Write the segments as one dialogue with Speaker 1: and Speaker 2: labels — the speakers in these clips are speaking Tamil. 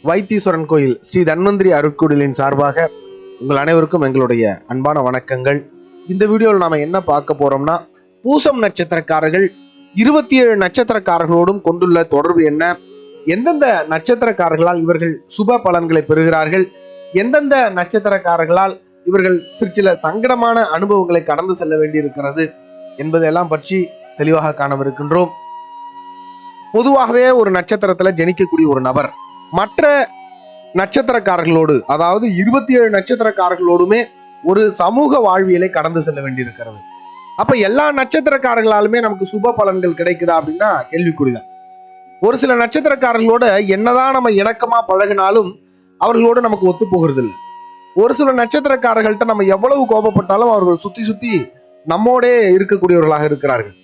Speaker 1: வைத்தீஸ்வரன் கோயில் ஸ்ரீ தன்வந்திரி அருட்கொடைகளின் சார்பாக உங்கள் அனைவருக்கும் எங்களுடைய அன்பான வணக்கங்கள். இந்த வீடியோவில் நாம என்ன பார்க்க போறோம்னா, பூசம் நட்சத்திரக்காரர்கள் 27 நட்சத்திரக்காரர்களோடும் கொண்டுள்ள தொடர்பு என்ன, எந்தெந்த நட்சத்திரக்காரர்களால் இவர்கள் சுப பலன்களை பெறுகிறார்கள், எந்தெந்த நட்சத்திரக்காரர்களால் இவர்கள் சில சங்கடமான அனுபவங்களை கடந்து செல்ல வேண்டியிருக்கிறது என்பதெல்லாம் பற்றி தெளிவாக காணவிருக்கின்றோம். பொதுவாகவே ஒரு நட்சத்திரத்துல ஜனிக்கக்கூடிய ஒரு நபர் மற்ற நட்சத்திரக்காரர்களோடு, அதாவது 27 நட்சத்திரக்காரர்களோடுமே ஒரு சமூக வாழ்வியலை கடந்து செல்ல வேண்டியிருக்கிறது. அப்ப எல்லா நட்சத்திரக்காரர்களாலுமே நமக்கு சுப பலன்கள் கிடைக்குதா அப்படின்னா கேள்விக்குறிதான். ஒரு சில நட்சத்திரக்காரர்களோட என்னதான் நம்ம இணக்கமா பழகினாலும் அவர்களோடு நமக்கு ஒத்து போகிறது இல்லை. ஒரு சில நட்சத்திரக்காரர்கள்ட்ட நம்ம எவ்வளவு கோபப்பட்டாலும் அவர்கள் சுத்தி சுத்தி நம்மோடே இருக்கக்கூடியவர்களாக இருக்கிறார்கள்.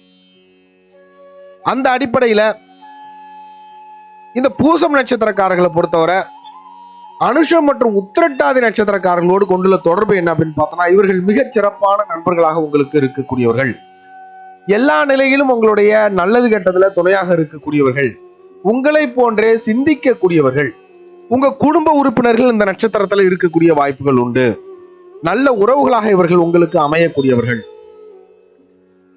Speaker 1: அந்த அடிப்படையில இந்த பூசம் நட்சத்திரக்காரர்களை பொறுத்தவரை அனுஷம் மற்றும் உத்திரட்டாதி நட்சத்திரக்காரர்களோடு கொண்டுள்ள தொடர்பு என்ன அப்படின்னு பார்த்தோம்னா, இவர்கள் மிகச் சிறப்பான நண்பர்களாக உங்களுக்கு இருக்கக்கூடியவர்கள். எல்லா நிலையிலும் உங்களுடைய நல்லது கெட்டதுல துணையாக இருக்கக்கூடியவர்கள், உங்களை போன்றே சிந்திக்கக்கூடியவர்கள். உங்க குடும்ப உறுப்பினர்கள் இந்த நட்சத்திரத்துல இருக்கக்கூடிய வாய்ப்புகள் உண்டு. நல்ல உறவுகளாக இவர்கள் உங்களுக்கு அமையக்கூடியவர்கள்.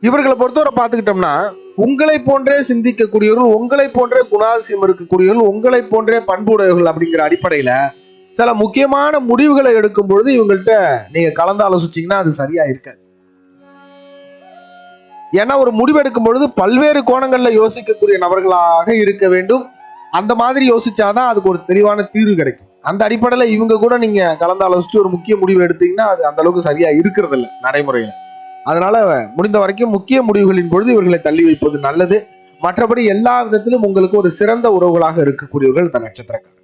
Speaker 1: இவர்களை பொறுத்தவரை பார்த்துக்கிட்டோம்னா, உங்களை போன்றே சிந்திக்கக்கூடியவர்கள், உங்களை போன்றே குணாதிசயம் இருக்கக்கூடியவர்கள், உங்களை போன்றே பண்புடையவர்கள் அப்படிங்கிற அடிப்படையில சில முக்கியமான முடிவுகளை எடுக்கும் பொழுது இவங்கள்ட்ட நீங்க கலந்து ஆலோசிச்சீங்கன்னா அது சரியா இருக்காது. ஏன்னா ஒரு முடிவு எடுக்கும் பொழுது பல்வேறு கோணங்கள்ல யோசிக்கக்கூடிய நபர்களாக இருக்க வேண்டும். அந்த மாதிரி யோசிச்சாதான் அதுக்கு ஒரு தெளிவான தீர்வு கிடைக்கும். அந்த அடிப்படையில இவங்க கூட நீங்க கலந்து ஆலோசிச்சு ஒரு முக்கிய முடிவு எடுத்தீங்கன்னா அது அந்த அளவுக்கு சரியா இருக்கிறது இல்லை நடைமுறையில. அதனால முடிந்த வரைக்கும் முக்கிய முடிவுகளின் பொழுது இவர்களை தள்ளி வைப்பது நல்லது. மற்றபடி எல்லா விதத்திலும் உங்களுக்கு ஒரு சிறந்த உறவுகளாக இருக்கக்கூடியவர்கள் இந்த நட்சத்திரக்காரர்.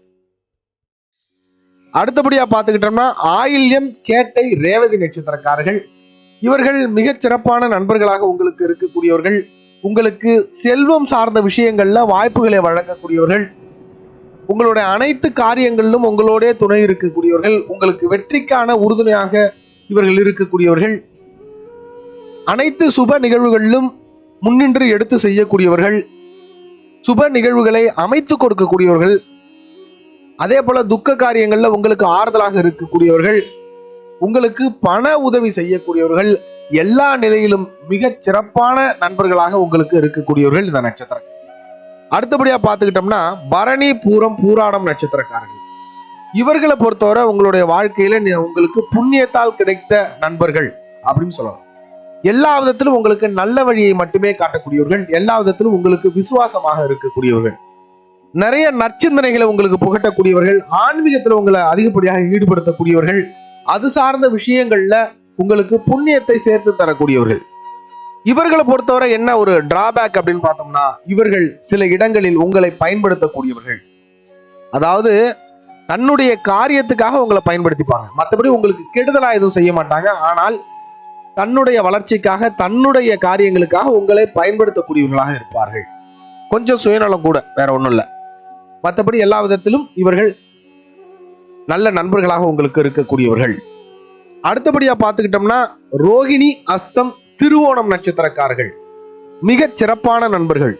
Speaker 1: அடுத்தபடியா பார்த்துக்கிட்டோம்னா, ஆயில்யம், கேட்டை, ரேவதி நட்சத்திரக்காரர்கள். இவர்கள் மிகச் சிறப்பான நண்பர்களாக உங்களுக்கு இருக்கக்கூடியவர்கள். உங்களுக்கு செல்வம் சார்ந்த விஷயங்கள்ல வாய்ப்புகளை வழங்கக்கூடியவர்கள். உங்களுடைய அனைத்து காரியங்களிலும் உங்களோட துணை இருக்கக்கூடியவர்கள். உங்களுக்கு வெற்றிக்கான உறுதுணையாக இவர்கள் இருக்கக்கூடியவர்கள். அனைத்து சுப நிகழ்வுகளிலும் முன்னின்று எடுத்து செய்யக்கூடியவர்கள். சுப நிகழ்வுகளை அமைத்து கொடுக்கக்கூடியவர்கள். அதே போல துக்க காரியங்கள்ல உங்களுக்கு ஆறுதலாக இருக்கக்கூடியவர்கள். உங்களுக்கு பண உதவி செய்யக்கூடியவர்கள். எல்லா நிலையிலும் மிகச் சிறப்பான நண்பர்களாக உங்களுக்கு இருக்கக்கூடியவர்கள் இந்த நட்சத்திரம். அடுத்தபடியா பார்த்துக்கிட்டோம்னா, பரணி, பூரம், பூராடம் நட்சத்திரக்காரர்கள். இவர்களை பொறுத்தவரை உங்களுடைய வாழ்க்கையில உங்களுக்கு புண்ணியத்தால் கிடைத்த நண்பர்கள் அப்படின்னு சொல்லலாம். எல்லா விதத்திலும் உங்களுக்கு நல்ல வழியை மட்டுமே காட்டக்கூடியவர்கள். எல்லா விதத்திலும் உங்களுக்கு விசுவாசமாக இருக்கக்கூடியவர்கள். நிறைய நற்சிந்தனைகளை உங்களுக்கு புகட்டக்கூடியவர்கள். ஆன்மீகத்துல உங்களை அதிகப்படியாக ஈடுபடுத்தக்கூடியவர்கள். அது சார்ந்த விஷயங்கள்ல உங்களுக்கு புண்ணியத்தை சேர்த்து தரக்கூடியவர்கள். இவர்களை பொறுத்தவரை என்ன ஒரு டிராபேக் அப்படின்னு பார்த்தோம்னா, இவர்கள் சில இடங்களில் உங்களை பயன்படுத்தக்கூடியவர்கள். அதாவது தன்னுடைய காரியத்துக்காக உங்களை பயன்படுத்திப்பாங்க. மற்றபடி உங்களுக்கு கெடுதலா எதுவும் செய்ய மாட்டாங்க. ஆனால் தன்னுடைய வளர்ச்சிக்காக, தன்னுடைய காரியங்களுக்காக உங்களை பயன்படுத்தக்கூடியவர்களாக இருப்பார்கள். கொஞ்சம் சுயநலம் கூட, வேற ஒண்ணும் இல்லை. மற்றபடி எல்லா விதத்திலும் இவர்கள் நல்ல நண்பர்களாக உங்களுக்கு இருக்கக்கூடியவர்கள். அடுத்தபடியா பார்த்துக்கிட்டோம்னா, ரோகிணி, அஸ்தம், திருவோணம் நட்சத்திரக்காரர்கள் மிகச் சிறப்பான நண்பர்கள்.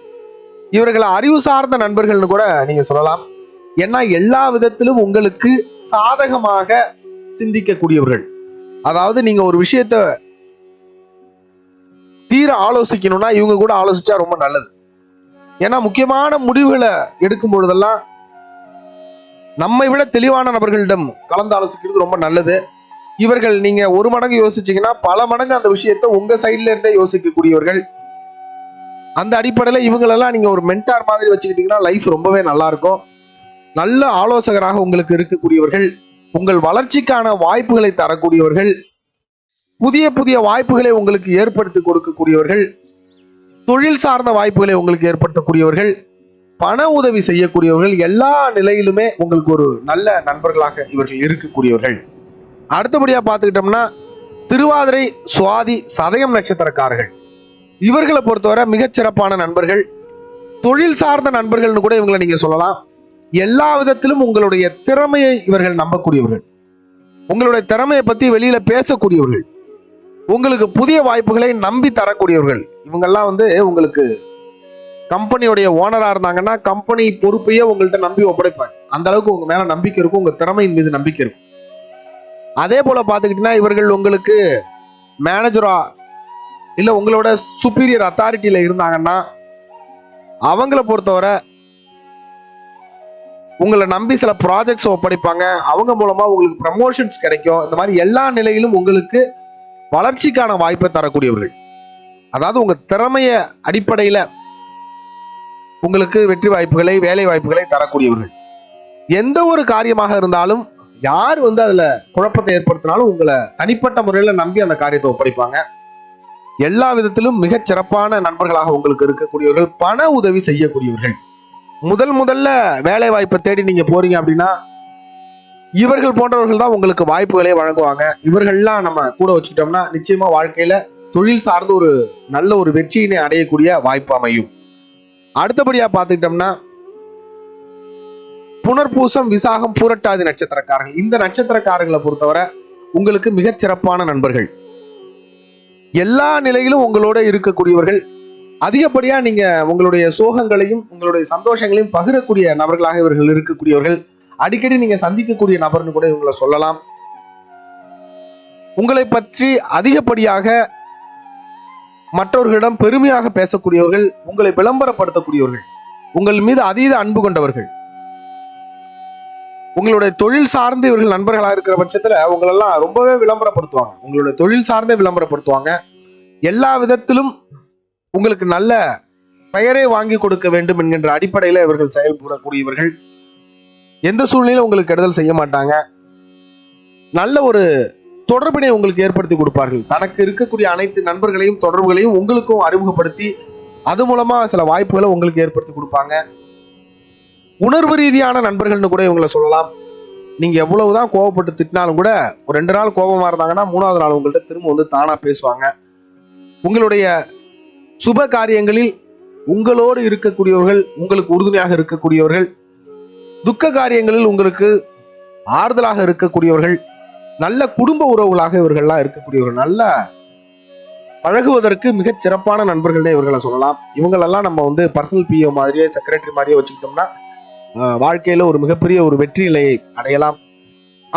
Speaker 1: இவர்களை அறிவு சார்ந்த நண்பர்கள்னு கூட நீங்க சொல்லலாம். ஏன்னா எல்லா விதத்திலும் உங்களுக்கு சாதகமாக சிந்திக்கக்கூடியவர்கள். அதாவது நீங்க ஒரு விஷயத்த தீர ஆலோசிக்கணும்னா இவங்க கூட ஆலோசிச்சா ரொம்ப நல்லது. ஏன்னா முக்கியமான முடிவுகளை எடுக்கும் பொழுதெல்லாம் நம்மை விட தெளிவான நபர்களிடம் கலந்து ஆலோசிக்கிறது ரொம்ப நல்லது. இவர்கள் நீங்க ஒரு மடங்கு யோசிச்சீங்கன்னா பல மடங்கு அந்த விஷயத்த உங்க சைட்ல இருந்தே யோசிக்கக்கூடியவர்கள். அந்த அடிப்படையில இவங்களெல்லாம் நீங்க ஒரு மென்டார் மாதிரி வச்சுக்கிட்டீங்கன்னா லைஃப் ரொம்பவே நல்லா இருக்கும். நல்ல ஆலோசகராக உங்களுக்கு இருக்கக்கூடியவர்கள். உங்கள் வளர்ச்சிக்கான வாய்ப்புகளை தரக்கூடியவர்கள். புதிய புதிய வாய்ப்புகளை உங்களுக்கு ஏற்படுத்தி கொடுக்கக்கூடியவர்கள். தொழில் சார்ந்த வாய்ப்புகளை உங்களுக்கு ஏற்படுத்தக்கூடியவர்கள். பண உதவி செய்யக்கூடியவர்கள். எல்லா நிலையிலுமே உங்களுக்கு ஒரு நல்ல நண்பர்களாக இவர்கள் இருக்கக்கூடியவர்கள். அடுத்தபடியா பார்த்துக்கிட்டோம்னா, திருவாதிரை, சுவாதி, சதயம் நட்சத்திரக்காரர்கள். இவர்களை பொறுத்தவரை மிகச் சிறப்பான நண்பர்கள். தொழில் சார்ந்த நண்பர்கள்னு கூட இவங்களை நீங்க சொல்லலாம். எல்லா விதத்திலும் உங்களுடைய திறமையை இவர்கள் நம்பக்கூடியவர்கள். உங்களுடைய திறமையை பத்தி வெளியில பேசக்கூடியவர்கள். உங்களுக்கு புதிய வாய்ப்புகளை நம்பி தரக்கூடியவர்கள். இவங்கெல்லாம் உங்களுக்கு கம்பெனியோடைய ஓனரா இருந்தாங்கன்னா கம்பெனி பொறுப்பையே உங்கள்கிட்ட நம்பி ஒப்படைப்பாங்க. அந்த அளவுக்கு உங்க மேல நம்பிக்கை இருக்கும், உங்க திறமையின் மீது நம்பிக்கை இருக்கும். அதே போல பாத்துக்கிட்டீங்கன்னா இவர்கள் உங்களுக்கு மேனேஜரா இல்ல உங்களோட சுப்பீரியர் அத்தாரிட்டியில இருந்தாங்கன்னா அவங்கள பொறுத்தவரை உங்களை நம்பி சில ப்ராஜெக்ட்ஸ் ஒப்படைப்பாங்க. அவங்க மூலமா உங்களுக்கு ப்ரமோஷன்ஸ் கிடைக்கும். இந்த மாதிரி எல்லா நிலையிலும் உங்களுக்கு வளர்ச்சிக்கான வாய்ப்பை தரக்கூடியவர்கள். அதாவது உங்க திறமைய அடிப்படையில உங்களுக்கு வெற்றி வாய்ப்புகளை, வேலை வாய்ப்புகளை தரக்கூடியவர்கள். எந்த ஒரு காரியமாக இருந்தாலும் யார் அதுல குழப்பத்தை ஏற்படுத்தினாலும் உங்களை தனிப்பட்ட முறையில நம்பி அந்த காரியத்தை ஒப்படைப்பாங்க. எல்லா விதத்திலும் மிகச் சிறப்பான நண்பர்களாக உங்களுக்கு இருக்கக்கூடியவர்கள். பண உதவி செய்யக்கூடியவர்கள். முதல்ல வேலை வாய்ப்பை தேடி நீங்க போறீங்க அப்படின்னா இவர்கள் போன்றவர்கள் தான் உங்களுக்கு வாய்ப்புகளை வழங்குவாங்க. இவர்கள்லாம் நம்ம கூட வச்சுக்கிட்டோம்னா நிச்சயமா வாழ்க்கையில தொழில் சார்ந்து ஒரு நல்ல ஒரு வெற்றியினை அடையக்கூடிய வாய்ப்பு அமையும். அடுத்தபடியா பார்த்துக்கிட்டோம்னா புனர்பூசம், விசாகம், பூரட்டாதி நட்சத்திரக்காரர்கள். இந்த நட்சத்திரக்காரர்களை பொறுத்தவரை உங்களுக்கு மிகச் சிறப்பான நண்பர்கள். எல்லா நிலையிலும் உங்களோட இருக்கக்கூடியவர்கள். அதிகப்படியா நீங்க உங்களுடைய சோகங்களையும் உங்களுடைய சந்தோஷங்களையும் பகிரக்கூடிய நபர்களாக இவர்கள் இருக்கக்கூடியவர்கள். அடிக்கடி நீங்க சந்திக்கக்கூடிய நபர்னு கூட இவங்களை சொல்லலாம். உங்களை பற்றி அதிகப்படியாக மற்றவர்களிடம் பெருமையாக பேசக்கூடியவர்கள், உங்களை விளம்பரப்படுத்தக்கூடியவர்கள், உங்கள் மீது அதீத அன்பு கொண்டவர்கள். உங்களுடைய தொழில் சார்ந்து இவர்கள் நண்பர்களாக இருக்கிற பட்சத்துல உங்களெல்லாம் ரொம்பவே விளம்பரப்படுத்துவாங்க. உங்களுடைய தொழில் சார்ந்தே விளம்பரப்படுத்துவாங்க. எல்லா விதத்திலும் உங்களுக்கு நல்ல பெயரை வாங்கி கொடுக்க வேண்டும் என்கின்ற அடிப்படையில இவர்கள் செயல்படக்கூடியவர்கள். எந்த சூழ்நிலையிலும் உங்களுக்கு கெடுதல் செய்ய மாட்டாங்க. நல்ல ஒரு தொடர்பினை உங்களுக்கு ஏற்படுத்தி கொடுப்பார்கள். தனக்கு இருக்கக்கூடிய அனைத்து நண்பர்களையும் தொடர்புகளையும் உங்களுக்கும் அறிமுகப்படுத்தி அது மூலமா சில வாய்ப்புகளை உங்களுக்கு ஏற்படுத்தி கொடுப்பாங்க. உணர்வு ரீதியான நண்பர்கள்னு கூட இவங்களை சொல்லலாம். நீங்க எவ்வளவுதான் கோபப்பட்டு திட்டினாலும் கூட ஒரு 2 நாள் கோபமா இருந்தாங்கன்னா 3வது நாள் உங்கள்கிட்ட திரும்ப தானா பேசுவாங்க. உங்களுடைய சுப காரியங்களில் உங்களோடு இருக்கக்கூடியவர்கள், உங்களுக்கு உறுதுணையாக இருக்கக்கூடியவர்கள், துக்க காரியங்களில் உங்களுக்கு ஆறுதலாக இருக்கக்கூடியவர்கள், நல்ல குடும்ப உறவுகளாக இவர்கள்லாம் இருக்கக்கூடியவர்கள், நல்ல பழகுவதற்கு மிகச் சிறப்பான நண்பர்களே இவர்களை சொல்லலாம். இவங்களெல்லாம் நம்ம பர்சனல் பிஓ மாதிரியே, செக்ரட்டரி மாதிரியே வச்சுக்கிட்டோம்னா வாழ்க்கையில ஒரு மிகப்பெரிய ஒரு வெற்றி நிலையை அடையலாம்.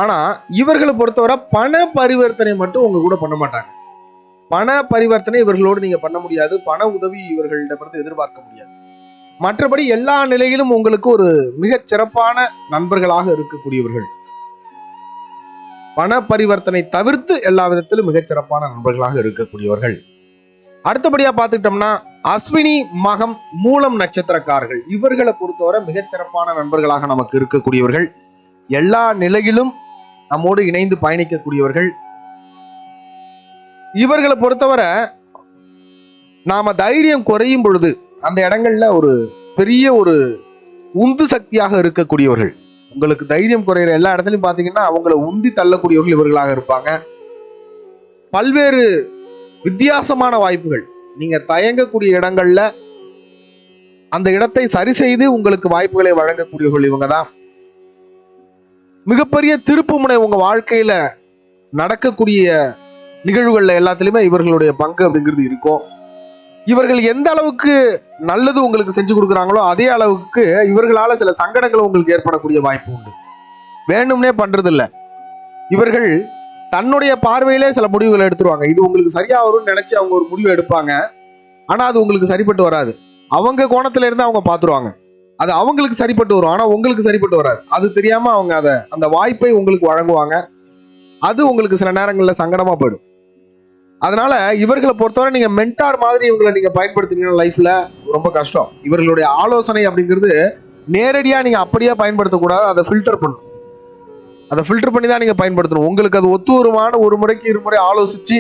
Speaker 1: ஆனா இவர்களை பொறுத்தவரை பண பரிவர்த்தனை மட்டும் உங்க கூட பண்ண மாட்டாங்க. பண பரிவர்த்தனை இவர்களோடு நீங்க பண்ண முடியாது. பண உதவி இவர்களிடமிருந்து எதிர்பார்க்க முடியாது. மற்றபடி எல்லா நிலையிலும் உங்களுக்கு ஒரு மிகச் சிறப்பான நண்பர்களாக இருக்கக்கூடியவர்கள். பண பரிவர்த்தனை தவிர்த்து எல்லா விதத்திலும் மிகச் சிறப்பான நண்பர்களாக இருக்கக்கூடியவர்கள். அடுத்தபடியா பார்த்துக்கிட்டோம்னா அஸ்வினி, மகம், மூலம் நட்சத்திரக்காரர்கள். இவர்களை பொறுத்தவரை மிகச் சிறப்பான நண்பர்களாக நமக்கு இருக்கக்கூடியவர்கள். எல்லா நிலையிலும் நம்மோடு இணைந்து பயணிக்கக்கூடியவர்கள். இவர்களை பொறுத்தவரை நாம தைரியம் குறையும் பொழுது அந்த இடங்கள்ல ஒரு பெரிய ஒரு உந்து சக்தியாக இருக்கக்கூடியவர்கள். உங்களுக்கு தைரியம் குறையிற எல்லா இடத்துலையும் பாத்தீங்கன்னா அவங்களை உந்தி தள்ளக்கூடியவர்கள் இவர்களாக இருப்பாங்க. பல்வேறு வித்தியாசமான வாய்ப்புகள், நீங்க தயங்கக்கூடிய இடங்கள்ல அந்த இடத்தை சரி செய்து உங்களுக்கு வாய்ப்புகளை வழங்கக்கூடியவர்கள் இவங்க தான். மிகப்பெரிய திருப்பு முனை உங்க வாழ்க்கையில நடக்கக்கூடிய நிகழ்வுகள்ல எல்லாத்திலுமே இவர்களுடைய பங்கு அப்படிங்கிறது இருக்கும். இவர்கள் எந்த அளவுக்கு நல்லது உங்களுக்கு செஞ்சு கொடுக்குறாங்களோ அதே அளவுக்கு இவர்களால சில சங்கடங்கள் உங்களுக்கு ஏற்படக்கூடிய வாய்ப்பு உண்டு. வேணும்னே பண்றது இல்ல. இவர்கள் தன்னுடைய பார்வையிலே சில முடிவுகளை எடுத்துருவாங்க. இது உங்களுக்கு சரியா வரும்னு நினைச்சு அவங்க ஒரு முடிவு எடுப்பாங்க. ஆனா அது உங்களுக்கு சரிப்பட்டு வராது. அவங்க கோணத்துல இருந்து அவங்க பாத்துருவாங்க. அது அவங்களுக்கு சரிப்பட்டு வரும், ஆனா உங்களுக்கு சரிப்பட்டு வராது. அது தெரியாம அவங்க அந்த வாய்ப்பை உங்களுக்கு வழங்குவாங்க. அது உங்களுக்கு சில நேரங்கள்ல சங்கடமா போயிடும். அதனால இவர்களை பொறுத்தவரை நீங்க மென்டார் மாதிரி இவங்களை நீங்க பயன்படுத்தினீங்கன்னா லைஃப்ல ரொம்ப கஷ்டம். இவர்களுடைய ஆலோசனை அப்படிங்கிறது நேரடியா நீங்க அப்படியே பயன்படுத்தக்கூடாது. அதை ஃபில்டர் பண்ணணும். அதை ஃபில்டர் பண்ணி தான் நீங்க பயன்படுத்தணும். உங்களுக்கு அது ஒத்து வருமான ஒரு முறைக்கு இருமுறை ஆலோசிச்சு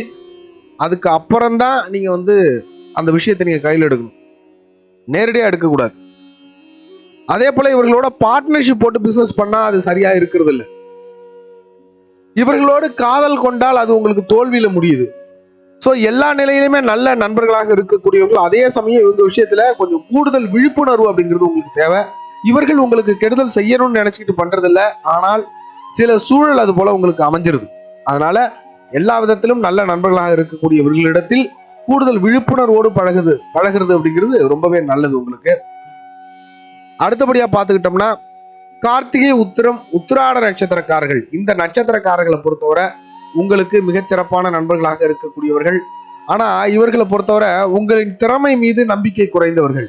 Speaker 1: அதுக்கு அப்புறம்தான் நீங்க அந்த விஷயத்தை நீங்க கையில் எடுக்கணும். நேரடியா எடுக்கக்கூடாது. அதே போல இவர்களோட பார்ட்னர்ஷிப் போட்டு பிசினஸ் பண்ணா அது சரியா இருக்கிறது இல்லை. இவர்களோடு காதல் கொண்டால் அது உங்களுக்கு தோல்வியில முடியுது. சோ எல்லா நிலையிலுமே நல்ல நண்பர்களாக இருக்கக்கூடியவர்கள். அதே சமயம் இவங்க விஷயத்துல கொஞ்சம் கூடுதல் விழிப்புணர்வு அப்படிங்கிறது உங்களுக்கு தேவை. இவர்கள் உங்களுக்கு கெடுதல் செய்யணும்னு நினைச்சுக்கிட்டு பண்றது இல்லை. ஆனால் சில சூழல் அது போல உங்களுக்கு அமைஞ்சிருது. அதனால எல்லா விதத்திலும் நல்ல நண்பர்களாக இருக்கக்கூடியவர்களிடத்தில் கூடுதல் விழிப்புணர்வோடு பழகுறது அப்படிங்கிறது ரொம்பவே நல்லது உங்களுக்கு. அடுத்தபடியா பார்த்துக்கிட்டோம்னா கார்த்திகை, உத்திரம், உத்திராட நட்சத்திரக்காரர்கள், இந்த நட்சத்திரக்காரர்களை பொறுத்தவரை உங்களுக்கு மிகச்சிறப்பான நண்பர்களாக இருக்கக்கூடியவர்கள். ஆனா இவர்களை பொறுத்தவரை உங்களின் திறமை மீது நம்பிக்கை குறைந்தவர்கள்.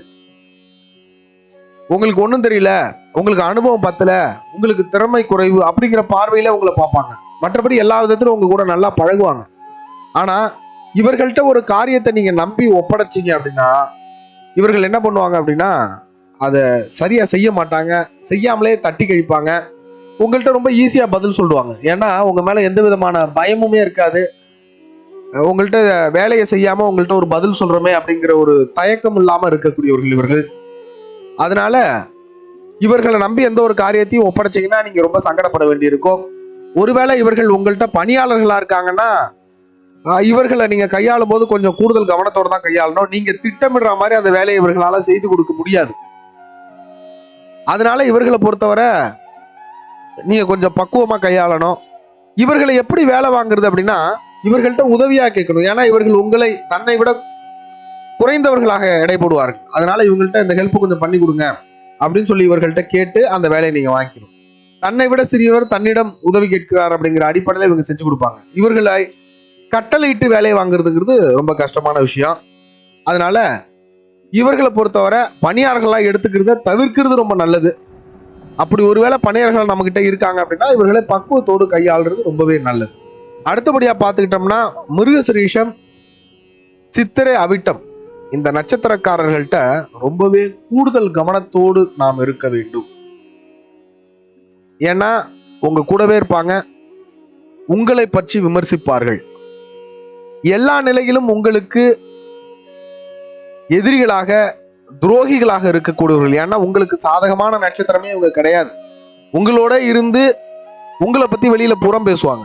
Speaker 1: உங்களுக்கு ஒண்ணும் தெரியல, உங்களுக்கு அனுபவம் பத்தல, உங்களுக்கு திறமை குறைவு அப்படிங்கிற பார்வையில உங்களை பார்ப்பாங்க. மற்றபடி எல்லா விதத்திலும் உங்க கூட நல்லா பழகுவாங்க. ஆனா இவர்கள்ட்ட ஒரு காரியத்தை நீங்க நம்பி ஒப்படைச்சீங்க அப்படின்னா இவர்கள் என்ன பண்ணுவாங்க அப்படின்னா அதை சரியா செய்ய மாட்டாங்க, செய்யாமலே தட்டி கழிப்பாங்க. உங்கள்கிட்ட ரொம்ப ஈஸியா பதில் சொல்லுவாங்க. ஏன்னா உங்க மேல எந்த விதமான பயமுமே இருக்காது. உங்கள்கிட்ட வேலையை செய்யாம உங்கள்கிட்ட ஒரு பதில் சொல்றோமே அப்படிங்கிற ஒரு தயக்கம் இல்லாம இருக்கக்கூடியவர்கள் இவர்கள். அதனால இவர்களை நம்பி எந்த ஒரு காரியத்தையும் ஒப்படைச்சீங்கன்னா நீங்க ரொம்ப சங்கடப்பட வேண்டியிருக்கும். ஒருவேளை இவர்கள் உங்கள்கிட்ட பணியாளர்களா இருக்காங்கன்னா இவர்களை நீங்க கையாளும் போது கொஞ்சம் கூடுதல் கவனத்தோட தான் கையாளணும். நீங்க திட்டமிடுற மாதிரி அந்த வேலையை இவர்களால செய்து கொடுக்க முடியாது. அதனால இவர்களை பொறுத்தவரை நீங்க கொஞ்சம் பக்குவமா கையாளணும். இவர்களை எப்படி வேலை வாங்குறது அப்படின்னா இவர்கள்ட்ட உதவியா கேட்கணும். ஏன்னா இவர்கள் உங்களை தன்னை விட குறைந்தவர்களாக எடை போடுவார்கள். அதனால இவங்கள்ட்ட இந்த ஹெல்ப் கொஞ்சம் பண்ணி கொடுங்க அப்படின்னு சொல்லி இவர்கள்ட்ட கேட்டு அந்த வேலையை நீங்க வாங்கிக்கணும். தன்னை விட சிறியவர் தன்னிடம் உதவி கேட்கிறார் அப்படிங்கிற அடிப்படையில இவங்க செஞ்சு கொடுப்பாங்க. இவர்களை கட்டளையிட்டு வேலையை வாங்குறதுங்கிறது ரொம்ப கஷ்டமான விஷயம். அதனால இவர்களை பொறுத்தவரை பணியாளர்களாக எடுத்துக்கிறத தவிர்க்கிறது ரொம்ப நல்லது. அப்படி ஒருவேளை பணியாளர்கள் நம்ம கிட்ட இருக்காங்க அப்படின்னா இவர்களை பக்குவத்தோடு கையாளுறது ரொம்பவே நல்லது. அடுத்தபடியா பார்த்துக்கிட்டோம்னா மிருகசிரீஷம், சித்திரை, அவிட்டம், இந்த நட்சத்திரக்காரர்கள்ட்ட ரொம்பவே கூடுதல் கவனத்தோடு நாம் இருக்க வேண்டும். ஏன்னா உங்க கூடவே இருப்பாங்க, உங்களை பற்றி விமர்சிப்பார்கள், எல்லா நிலையிலும் உங்களுக்கு எதிரிகளாக துரோகிகளாக இருக்கக்கூடியவர்கள். ஏன்னா உங்களுக்கு சாதகமான நட்சத்திரமே இவங்க கிடையாது. உங்களோட இருந்து உங்களை பத்தி வெளியில புறம் பேசுவாங்க,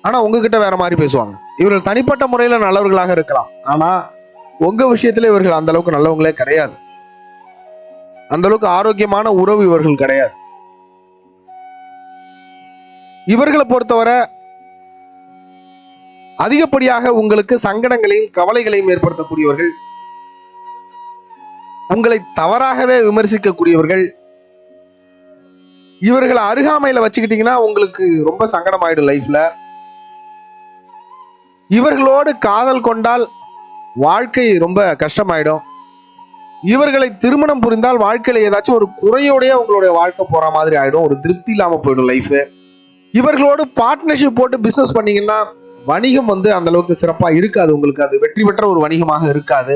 Speaker 1: ஆனா உங்ககிட்ட வேற மாதிரி பேசுவாங்க. இவர்கள் தனிப்பட்ட முறையில நல்லவர்களாக இருக்கலாம், ஆனா உங்க விஷயத்துல இவர்கள் அந்த அளவுக்கு நல்லவங்களே கிடையாது. அந்த அளவுக்கு ஆரோக்கியமான உறவு இவர்கள் கிடையாது. இவர்களை பொறுத்தவரை அதிகப்படியாக உங்களுக்கு சங்கடங்களையும் கவலைகளையும் ஏற்படுத்தக்கூடியவர்கள், உங்களை தவறாகவே விமர்சிக்கக்கூடியவர்கள். இவர்களை அருகாமையில வச்சுக்கிட்டீங்கன்னா உங்களுக்கு ரொம்ப சங்கடம் ஆயிடும் லைஃப்ல. இவர்களோடு காதல் கொண்டால் வாழ்க்கை ரொம்ப கஷ்டமாயிடும். இவர்களை திருமணம் புரிந்தால் வாழ்க்கையில ஏதாச்சும் ஒரு குறையோடைய உங்களுடைய வாழ்க்கை போற மாதிரி ஆயிடும். ஒரு திருப்தி இல்லாம போயிடும் லைஃப். இவர்களோடு பார்ட்னர்ஷிப் போட்டு பிசினஸ் பண்ணீங்கன்னா வணிகம் அந்த அளவுக்கு சிறப்பா இருக்காது. உங்களுக்கு அது வெற்றி பெற்ற ஒரு வணிகமாக இருக்காது.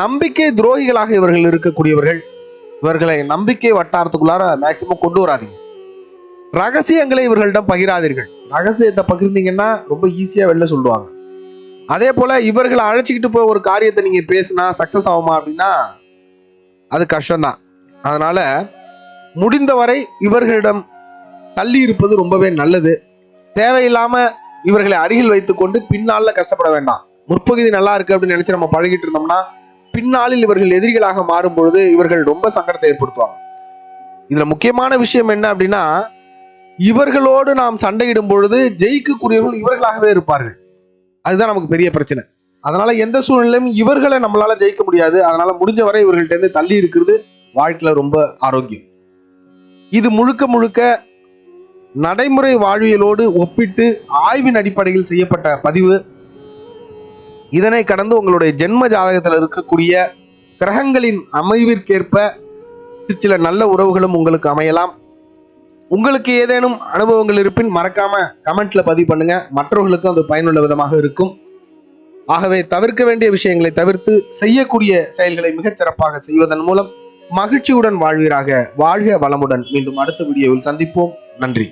Speaker 1: நம்பிக்கை துரோகிகளாக இவர்கள் இருக்கக்கூடியவர்கள். இவர்களை நம்பிக்கை வட்டாரத்துக்குள்ளார மேக்சிமம் கொண்டு வராதீங்க. ரகசியங்களை இவர்களிடம் பகிராதீர்கள். ரகசியத்தை பகிர்ந்தீங்கன்னா ரொம்ப ஈஸியா வெளில சொல்லுவாங்க. அதே போல இவர்களை அழைச்சிக்கிட்டு போய் ஒரு காரியத்தை நீங்க பேசினா சக்சஸ் ஆகுமா அப்படின்னா அது கஷ்டம்தான். அதனால முடிந்தவரை இவர்களிடம் தள்ளி இருப்பது ரொம்பவே நல்லது. தேவையில்லாம இவர்களை அருகில் வைத்துக்கொண்டு பின்னால கஷ்டப்பட வேண்டாம். முற்பகுதி நல்லா இருக்கு அப்படின்னு நினைச்சு நம்ம பழகிட்டு இருந்தோம்னா பின்னாளில் இவர்கள் எதிரிகளாக மாறும் பொழுது இவர்கள் ரொம்ப சங்கடத்தை ஏற்படுத்துவாங்க. இதுல முக்கியமான விஷயம் என்ன அப்படின்னா இவர்களோடு நாம் சண்டையிடும் பொழுது ஜெயிக்கக்கூடியவர்கள் இவர்களாகவே இருப்பார்கள். அதுதான் நமக்கு பெரிய பிரச்சனை. அதனால எந்த சூழ்நிலையும் இவர்களை நம்மளால ஜெயிக்க முடியாது. அதனால முடிஞ்ச வரை இவர்கள்ட்ட இருந்து தள்ளி இருக்கிறது வாழ்க்கையில ரொம்ப ஆரோக்கியம். இது முழுக்க முழுக்க நடைமுறை வாழ்வியலோடு ஒப்பிட்டு ஆய்வின் அடிப்படையில் செய்யப்பட்ட பதிவு. இதனை கடந்து உங்களுடைய ஜென்ம ஜாதகத்தில் இருக்கக்கூடிய கிரகங்களின் அமைவிற்கேற்ப சில நல்ல உறவுகளும் உங்களுக்கு அமையலாம். உங்களுக்கு ஏதேனும் அனுபவங்கள் இருப்பின் மறக்காம கமெண்ட்ல பதிவு பண்ணுங்க. மற்றவர்களுக்கும் அது பயனுள்ள விதமாக இருக்கும். ஆகவே தவிர்க்க வேண்டிய விஷயங்களை தவிர்த்து செய்யக்கூடிய செயல்களை மிகச் சிறப்பாக செய்வதன் மூலம் மகிழ்ச்சியுடன் வாழ்வீராக. வாழ்க வளமுடன். மீண்டும் அடுத்த வீடியோவில் சந்திப்போம். நன்றி.